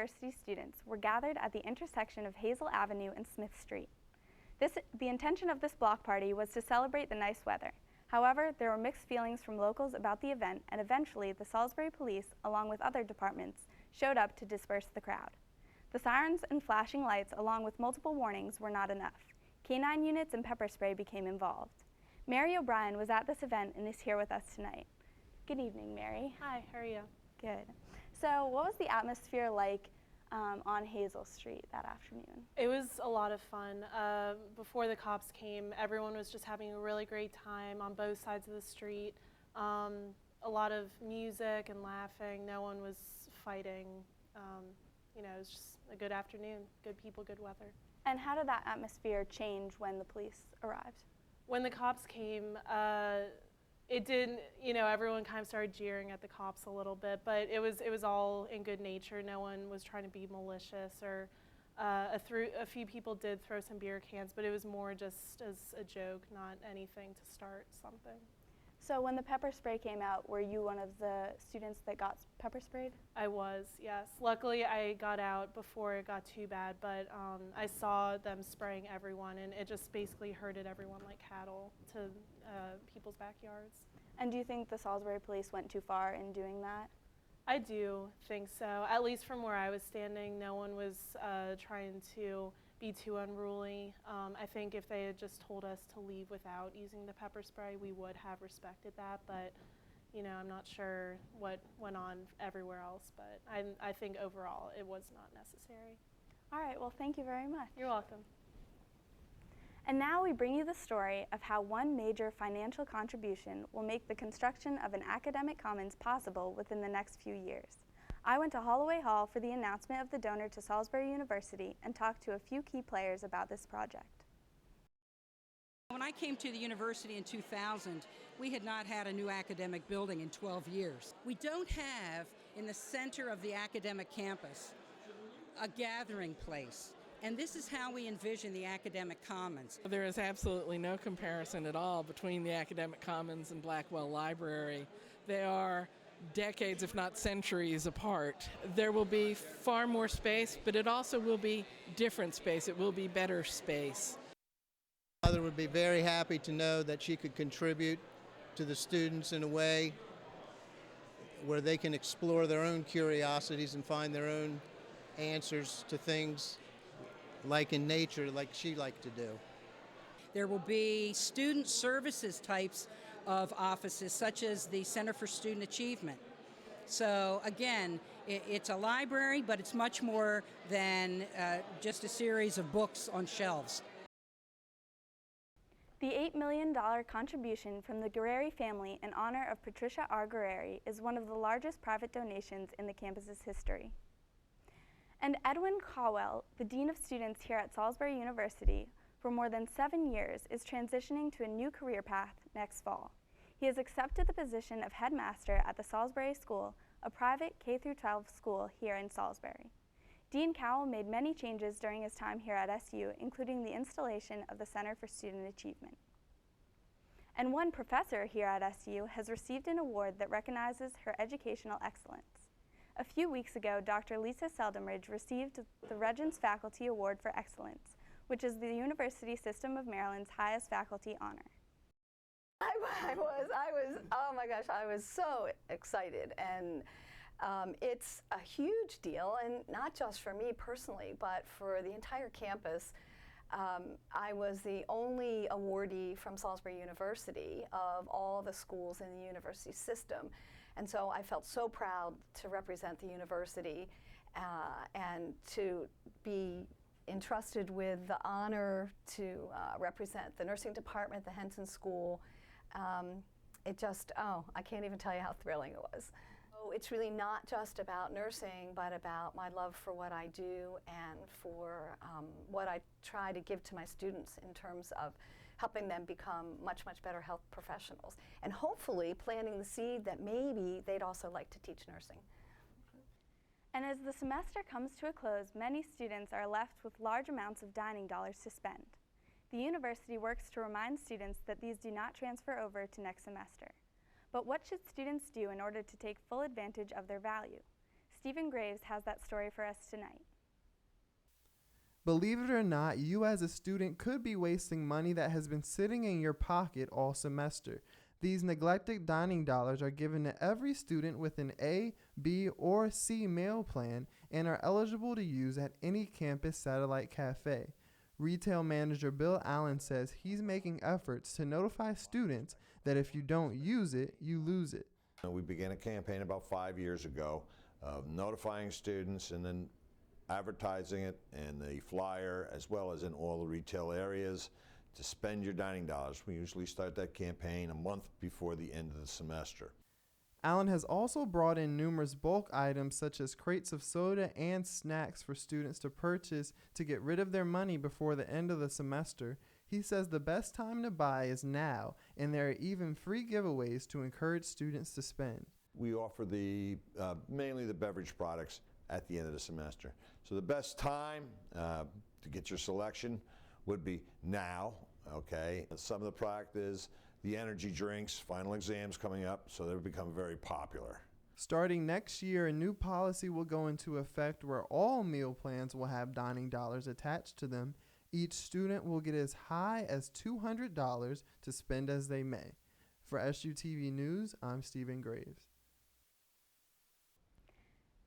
University students were gathered at the intersection of Hazel Avenue and Smith Street. The intention of this block party was to celebrate the nice weather. However, there were mixed feelings from locals about the event, and eventually the Salisbury Police, along with other departments, showed up to disperse the crowd. The sirens and flashing lights, along with multiple warnings, were not enough. Canine units and pepper spray became involved. Mary O'Brien was at this event and is here with us tonight. Good evening, Mary. Hi, how are you? Good. So what was the atmosphere like on Hazel Street that afternoon? It was a lot of fun. Before the cops came, everyone was just having a really great time on both sides of the street. A lot of music and laughing. No one was fighting. You know, it was just a good afternoon. Good people, good weather. And how did that atmosphere change when the police arrived? When the cops came, it did, you know, everyone kind of started jeering at the cops a little bit, but it was all in good nature. No one was trying to be malicious, or a few people did throw some beer cans, but it was more just as a joke, not anything to start something. So when the pepper spray came out, were you one of the students that got pepper sprayed? I was, yes. Luckily, I got out before it got too bad, but I saw them spraying everyone, and it just basically herded everyone like cattle to people's backyards. And do you think the Salisbury Police went too far in doing that? I do think so. At least from where I was standing, no one was trying to be too unruly. I think if they had just told us to leave without using the pepper spray, we would have respected that, but you know, I'm not sure what went on everywhere else, but I think overall it was not necessary. All right, well, thank you very much. You're welcome. And now we bring you the story of how one major financial contribution will make the construction of an academic commons possible within the next few years. I went to Holloway Hall for the announcement of the donor to Salisbury University and talked to a few key players about this project. When I came to the university in 2000, we had not had a new academic building in 12 years. We don't have, in the center of the academic campus, a gathering place. And this is how we envision the academic commons. There is absolutely no comparison at all between the academic commons and Blackwell Library. They are decades, if not centuries, apart. There will be far more space, but it also will be different space. It will be better space. My mother would be very happy to know that she could contribute to the students in a way where they can explore their own curiosities and find their own answers to things like in nature, like she liked to do. There will be student services types of offices, such as the Center for Student Achievement. So again, it's a library, but it's much more than just a series of books on shelves. The $8 million contribution from the Guerreri family in honor of Patricia R. Guerreri is one of the largest private donations in the campus's history. And Edwin Caldwell, the Dean of Students here at Salisbury University, for more than 7 years, is transitioning to a new career path next fall. He has accepted the position of headmaster at the Salisbury School, a private K-12 school here in Salisbury. Dean Cowell made many changes during his time here at SU, including the installation of the Center for Student Achievement. And one professor here at SU has received an award that recognizes her educational excellence. A few weeks ago, Dr. Lisa Seldomridge received the Regents Faculty Award for Excellence, which is the University System of Maryland's highest faculty honor. I was, oh my gosh, I was so excited, and it's a huge deal, and not just for me personally, but for the entire campus. I was the only awardee from Salisbury University of all the schools in the university system, and so I felt so proud to represent the university and to be entrusted with the honor to represent the nursing department, the Henson School. It just, oh, I can't even tell you how thrilling it was. So it's really not just about nursing, but about my love for what I do and for what I try to give to my students in terms of helping them become much, much better health professionals, and hopefully planting the seed that maybe they'd also like to teach nursing. And as the semester comes to a close, many students are left with large amounts of dining dollars to spend. The university works to remind students that these do not transfer over to next semester. But what should students do in order to take full advantage of their value? Stephen Graves has that story for us tonight. Believe it or not, you as a student could be wasting money that has been sitting in your pocket all semester. These neglected dining dollars are given to every student with an A, B, or C meal plan and are eligible to use at any campus satellite cafe. Retail manager Bill Allen says he's making efforts to notify students that if you don't use it, you lose it. We began a campaign about 5 years ago of notifying students and then advertising it in the flyer as well as in all the retail areas to spend your dining dollars. We usually start that campaign a month before the end of the semester. Allen has also brought in numerous bulk items such as crates of soda and snacks for students to purchase to get rid of their money before the end of the semester. He says the best time to buy is now, and there are even free giveaways to encourage students to spend. We offer mainly the beverage products at the end of the semester. So the best time to get your selection would be now, okay? Some of the product is the energy drinks, final exams coming up, so they've become very popular. Starting next year, a new policy will go into effect where all meal plans will have dining dollars attached to them. Each student will get as high as $200 to spend as they may. For SUTV News, I'm Stephen Graves.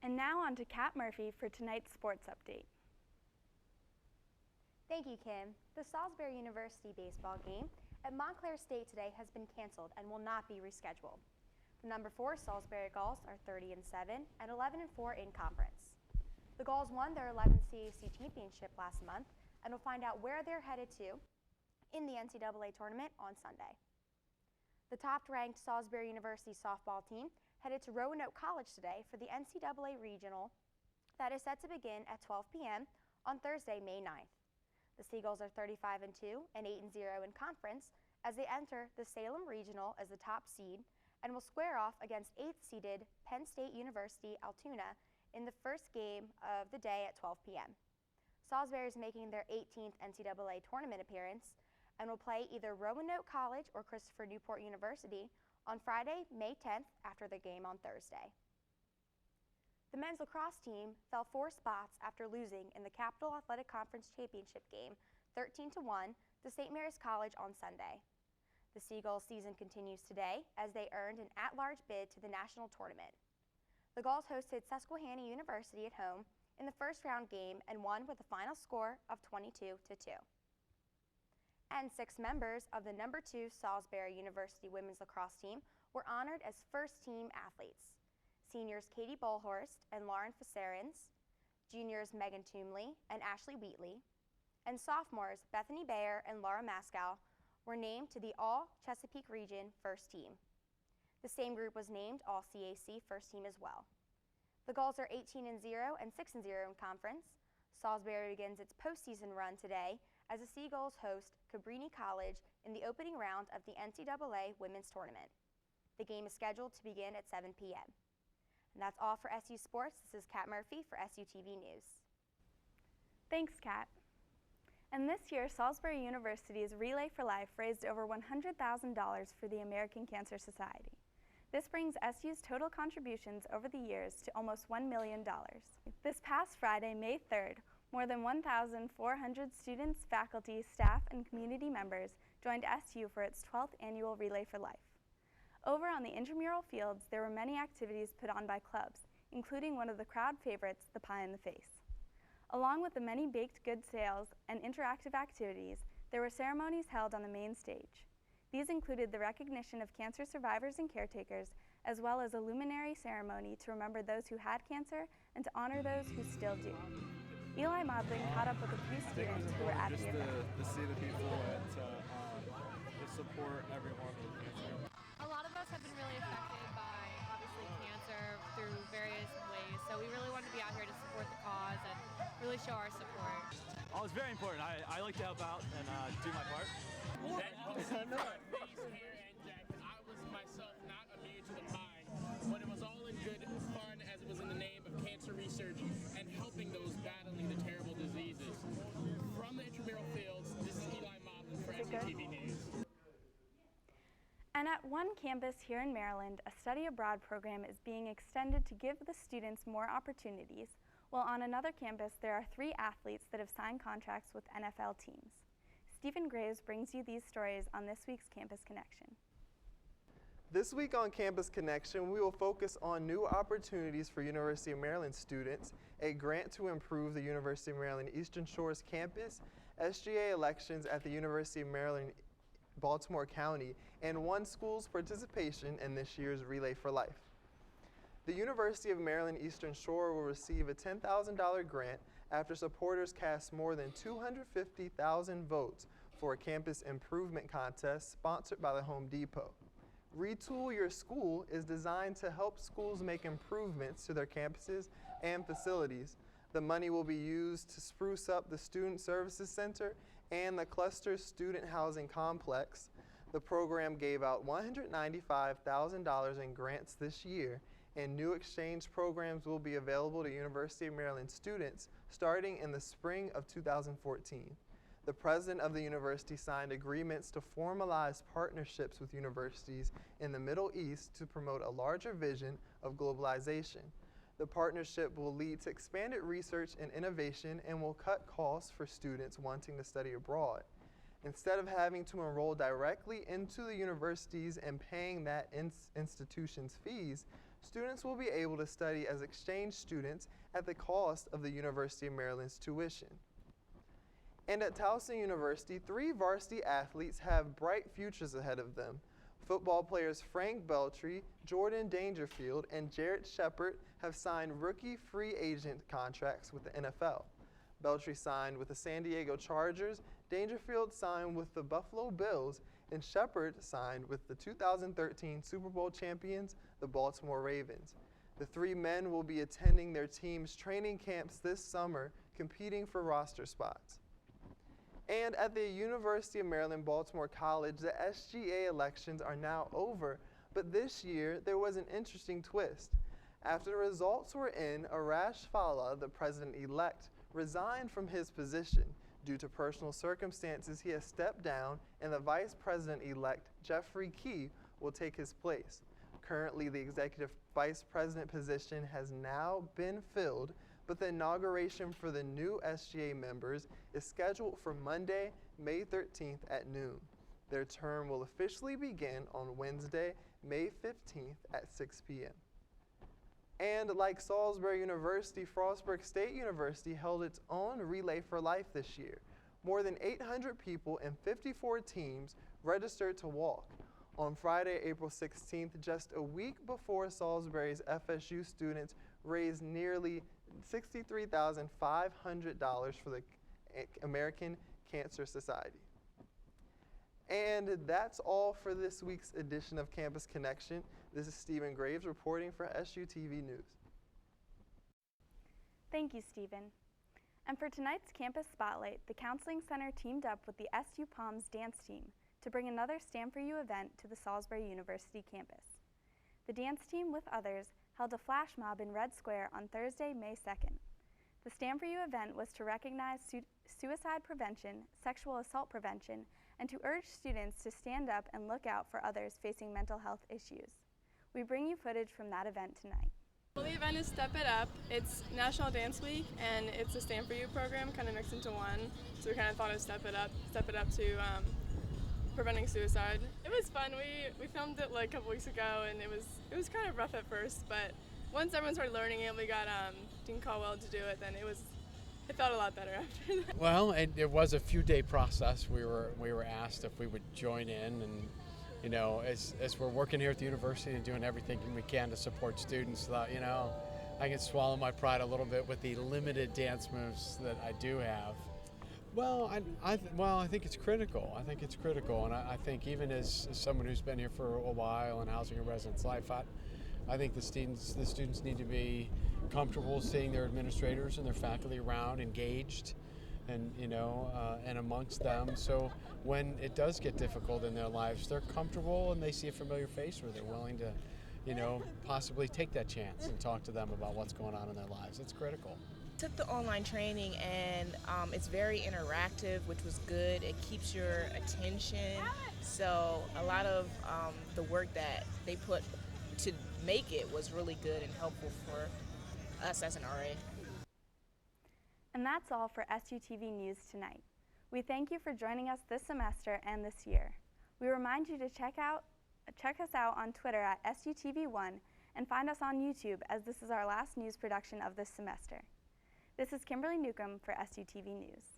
And now on to Kat Murphy for tonight's sports update. Thank you, Kim. The Salisbury University baseball game at Montclair State today has been canceled and will not be rescheduled. The number 4 Salisbury Gulls are 30-7 and 11-4 in conference. The Gulls won their 11th CAC championship last month and will find out where they're headed to in the NCAA tournament on Sunday. The top-ranked Salisbury University softball team headed to Roanoke College today for the NCAA Regional that is set to begin at 12 p.m. on Thursday, May 9th. The Seagulls are 35-2 and 8-0 in conference as they enter the Salem Regional as the top seed and will square off against 8th-seeded Penn State University Altoona in the first game of the day at 12 p.m. Salisbury is making their 18th NCAA tournament appearance and will play either Roanoke College or Christopher Newport University on Friday, May 10th after the game on Thursday. The men's lacrosse team fell 4 spots after losing in the Capital Athletic Conference Championship game 13-1 to St. Mary's College on Sunday. The Seagulls season continues today as they earned an at-large bid to the national tournament. The Gulls hosted Susquehanna University at home in the first round game and won with a final score of 22-2. And 6 members of the number 2 Salisbury University women's lacrosse team were honored as first-team athletes. Seniors Katie Bolhorst and Lauren Fisserins, juniors Megan Toomley and Ashley Wheatley, and sophomores Bethany Bayer and Laura Mascow were named to the All-Chesapeake Region First Team. The same group was named All-CAC First Team as well. The Gulls are 18-0 and 6-0 in conference. Salisbury begins its postseason run today as the Seagulls host Cabrini College in the opening round of the NCAA Women's Tournament. The game is scheduled to begin at 7 p.m. And that's all for SU Sports. This is Kat Murphy for SUTV News. Thanks, Kat. And this year, Salisbury University's Relay for Life raised over $100,000 for the American Cancer Society. This brings SU's total contributions over the years to almost $1 million. This past Friday, May 3rd, more than 1,400 students, faculty, staff, and community members joined SU for its 12th annual Relay for Life. Over on the intramural fields, there were many activities put on by clubs, including one of the crowd favorites, the Pie in the Face. Along with the many baked goods sales and interactive activities, there were ceremonies held on the main stage. These included the recognition of cancer survivors and caretakers, as well as a luminary ceremony to remember those who had cancer and to honor those who still do. Eli Modling caught up with a few students who were at the event. To see the people and to support everyone with cancer. A lot of us have been really affected by, obviously, cancer through various ways, so we really wanted to be out here to support the cause and really show our support. Oh, it's very important. I like to help out and do my part. I was myself not immune to the pie, but it was all in good fun as it was in the name of cancer research and helping those battling the terrible diseases. From the intramural fields, this is Eli Moblin for SUTV News. And at one campus here in Maryland, a study abroad program is being extended to give the students more opportunities, while on another campus there are 3 athletes that have signed contracts with NFL teams. Stephen Graves brings you these stories on this week's Campus Connection. This week on Campus Connection, we will focus on new opportunities for University of Maryland students, a grant to improve the University of Maryland Eastern Shores campus, SGA elections at the University of Maryland Baltimore County, and one school's participation in this year's Relay for Life. The University of Maryland Eastern Shore will receive a $10,000 grant after supporters cast more than 250,000 votes for a campus improvement contest sponsored by the Home Depot. Retool Your School is designed to help schools make improvements to their campuses and facilities. The money will be used to spruce up the Student Services Center and the Cluster Student Housing Complex. The program gave out $195,000 in grants this year, and new exchange programs will be available to University of Maryland students starting in the spring of 2014. The president of the university signed agreements to formalize partnerships with universities in the Middle East to promote a larger vision of globalization. The partnership will lead to expanded research and innovation and will cut costs for students wanting to study abroad. Instead of having to enroll directly into the universities and paying that institution's fees, students will be able to study as exchange students at the cost of the University of Maryland's tuition. And at Towson University, 3 varsity athletes have bright futures ahead of them. Football players Frank Beltry, Jordan Dangerfield, and Jarrett Shepard have signed rookie free agent contracts with the NFL. Beltry signed with the San Diego Chargers, Dangerfield signed with the Buffalo Bills, and Shepard signed with the 2013 Super Bowl champions, the Baltimore Ravens. The 3 men will be attending their team's training camps this summer, competing for roster spots. And at the University of Maryland Baltimore College, the SGA elections are now over, but this year there was an interesting twist. After the results were in, Arash Fallah, the president-elect, resigned from his position. Due to personal circumstances, he has stepped down, and the vice president-elect, Jeffrey Key, will take his place. Currently, the executive vice president position has now been filled, but the inauguration for the new SGA members is scheduled for Monday, May 13th at noon. Their term will officially begin on Wednesday, May 15th at 6 p.m. And like Salisbury University, Frostburg State University held its own Relay for Life this year. More than 800 people and 54 teams registered to walk. On Friday, April 16th, just a week before Salisbury's FSU students raised nearly $63,500 for the American Cancer Society. And that's all for this week's edition of Campus Connection. This is Stephen Graves reporting for SUTV News. Thank you, Stephen. And for tonight's Campus Spotlight, the Counseling Center teamed up with the SU Palms dance team to bring another Stand For You event to the Salisbury University campus. The dance team, with others, held a flash mob in Red Square on Thursday, May 2nd. The Stand For You event was to recognize suicide prevention, sexual assault prevention, and to urge students to stand up and look out for others facing mental health issues. We bring you footage from that event tonight. Well, the event is Step It Up. It's National Dance Week, and it's a Stand For You program kind of mixed into one. So we kind of thought of Step It Up to preventing suicide. It was fun. We filmed it like a couple weeks ago, and it was kind of rough at first, but once everyone started learning it, we got Dean Caldwell to do it, then it felt a lot better after that. Well, it was a few-day process. We were asked if we would join in, and you know, as we're working here at the university and doing everything we can to support students, thought, you know, I can swallow my pride a little bit with the limited dance moves that I do have. Well, I think it's critical. I think it's critical, and I think even as someone who's been here for a while in housing and residence life, I think the students need to be comfortable seeing their administrators and their faculty around, engaged, and and amongst them. So when it does get difficult in their lives, they're comfortable and they see a familiar face, or they're willing to, possibly take that chance and talk to them about what's going on in their lives. It's critical. Took the online training and it's very interactive, which was good. It keeps your attention. So a lot of the work that they put to make it was really good and helpful for us as an RA. And that's all for SUTV News tonight. We thank you for joining us this semester and this year. We remind you to check us out on Twitter at SUTV1 and find us on YouTube, as this is our last news production of this semester. This is Kimberly Newcomb for SUTV News.